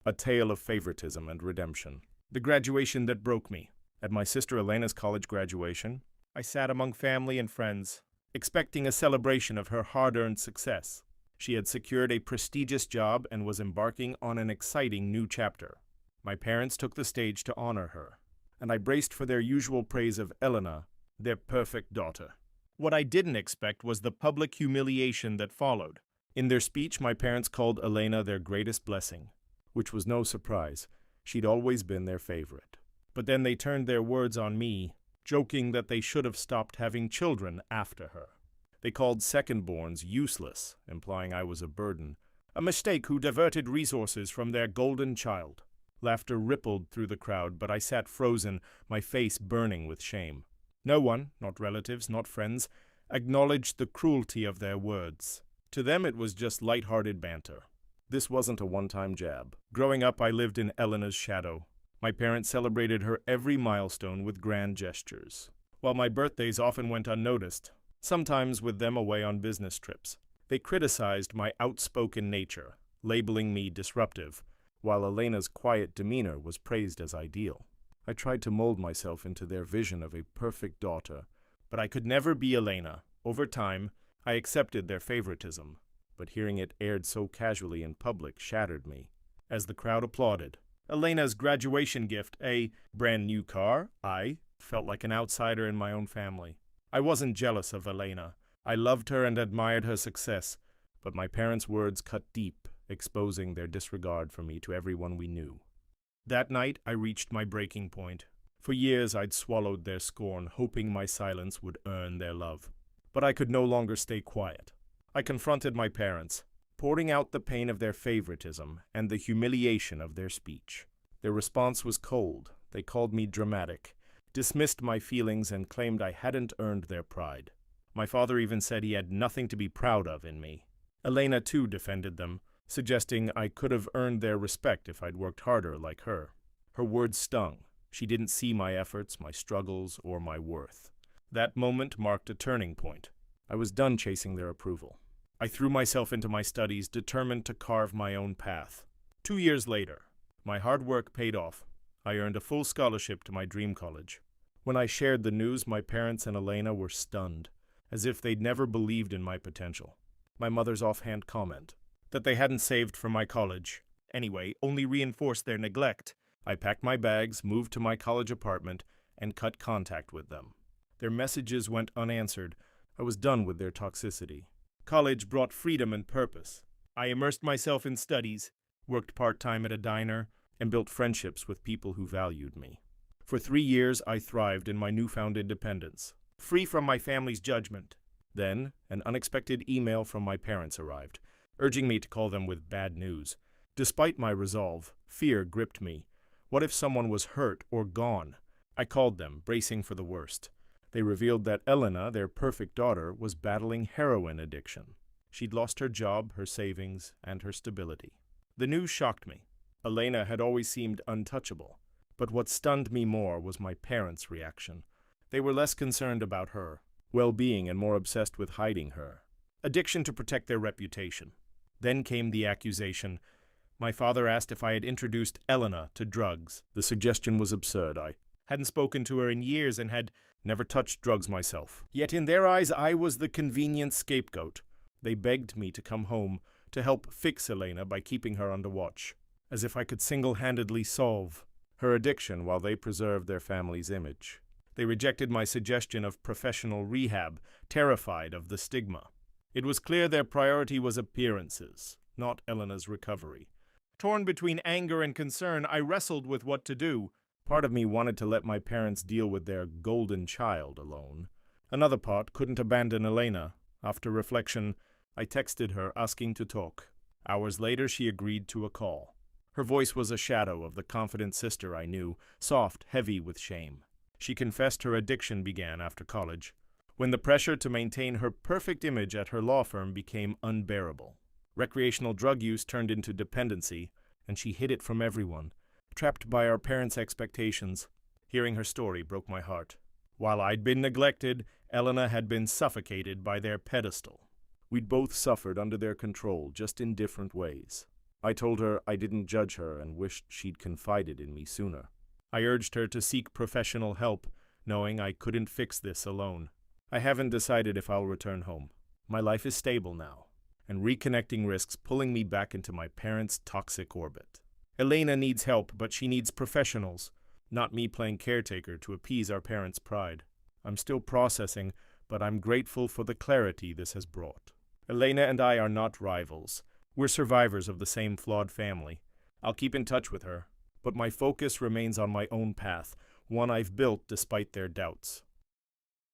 A tale of favoritism and redemption. The graduation that broke me. At my sister Elena's college graduation, I sat among family and friends, expecting a celebration of her hard-earned success. She had secured a prestigious job and was embarking on an exciting new chapter. My parents took the stage to honor her, and I braced for their usual praise of Elena, their perfect daughter. What I didn't expect was the public humiliation that followed. In their speech, my parents called Elena their greatest blessing, which was no surprise. She'd always been their favorite. But then they turned their words on me, joking that they should have stopped having children after her. They called second-borns useless, implying I was a burden, a mistake who diverted resources from their golden child. Laughter rippled through the crowd, but I sat frozen, my face burning with shame. No one, not relatives, not friends, acknowledged the cruelty of their words. To them it was just light-hearted banter. This wasn't a one-time jab. Growing up, I lived in Elena's shadow. My parents celebrated her every milestone with grand gestures, while my birthdays often went unnoticed, sometimes with them away on business trips. They criticized my outspoken nature, labeling me disruptive, while Elena's quiet demeanor was praised as ideal. I tried to mold myself into their vision of a perfect daughter, but I could never be Elena. Over time, I accepted their favoritism, but hearing it aired so casually in public shattered me. As the crowd applauded Elena's graduation gift, a brand new car, I felt like an outsider in my own family. I wasn't jealous of Elena. I loved her and admired her success, but my parents' words cut deep, exposing their disregard for me to everyone we knew. That night, I reached my breaking point. For years, I'd swallowed their scorn, hoping my silence would earn their love. But I could no longer stay quiet. I confronted my parents, pouring out the pain of their favoritism and the humiliation of their speech. Their response was cold. They called me dramatic, dismissed my feelings, and claimed I hadn't earned their pride. My father even said he had nothing to be proud of in me. Elena, too, defended them, suggesting I could have earned their respect if I'd worked harder like her. Her words stung. She didn't see my efforts, my struggles, or my worth. That moment marked a turning point. I was done chasing their approval. I threw myself into my studies, determined to carve my own path. 2 years later, my hard work paid off. I earned a full scholarship to my dream college. When I shared the news, my parents and Elena were stunned, as if they'd never believed in my potential. My mother's offhand comment, that they hadn't saved for my college, anyway, only reinforced their neglect. I packed my bags, moved to my college apartment, and cut contact with them. Their messages went unanswered. I was done with their toxicity. College brought freedom and purpose. I immersed myself in studies, worked part-time at a diner, and built friendships with people who valued me. For 3 years, I thrived in my newfound independence, free from my family's judgment. Then, an unexpected email from my parents arrived, urging me to call them with bad news. Despite my resolve, fear gripped me. What if someone was hurt or gone? I called them, bracing for the worst. They revealed that Elena, their perfect daughter, was battling heroin addiction. She'd lost her job, her savings, and her stability. The news shocked me. Elena had always seemed untouchable. But what stunned me more was my parents' reaction. They were less concerned about her well-being and more obsessed with hiding her addiction to protect their reputation. Then came the accusation. My father asked if I had introduced Elena to drugs. The suggestion was absurd. I hadn't spoken to her in years and had never touched drugs myself. Yet in their eyes, I was the convenient scapegoat. They begged me to come home to help fix Elena by keeping her under watch, as if I could single-handedly solve her addiction while they preserved their family's image. They rejected my suggestion of professional rehab, terrified of the stigma. It was clear their priority was appearances, not Elena's recovery. Torn between anger and concern, I wrestled with what to do. Part of me wanted to let my parents deal with their golden child alone. Another part couldn't abandon Elena. After reflection, I texted her asking to talk. Hours later, she agreed to a call. Her voice was a shadow of the confident sister I knew, soft, heavy with shame. She confessed her addiction began after college, when the pressure to maintain her perfect image at her law firm became unbearable. Recreational drug use turned into dependency, and she hid it from everyone, trapped by our parents' expectations. Hearing her story broke my heart. While I'd been neglected, Elena had been suffocated by their pedestal. We'd both suffered under their control, just in different ways. I told her I didn't judge her and wished she'd confided in me sooner. I urged her to seek professional help, knowing I couldn't fix this alone. I haven't decided if I'll return home. My life is stable now, and reconnecting risks pulling me back into my parents' toxic orbit. Elena needs help, but she needs professionals, not me playing caretaker to appease our parents' pride. I'm still processing, but I'm grateful for the clarity this has brought. Elena and I are not rivals. We're survivors of the same flawed family. I'll keep in touch with her, but my focus remains on my own path, one I've built despite their doubts.